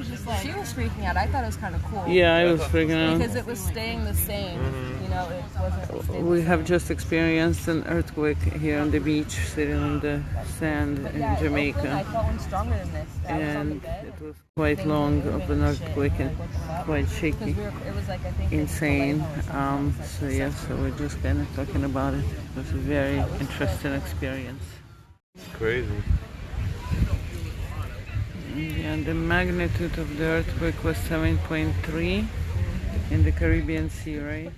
was just like, she was freaking out. I thought it was kind of cool. Yeah, I was freaking out. Because it was staying the same. You know, it wasn't. We have just experienced an earthquake here on the beach, sitting on the sand in Jamaica. I felt one stronger than this. And it was quite long of an earthquake and quite shaky, insane. So yeah, so we're just kind of talking about it. It was a very interesting experience. It's crazy. And the magnitude of the earthquake was 7.3 in the Caribbean Sea, right?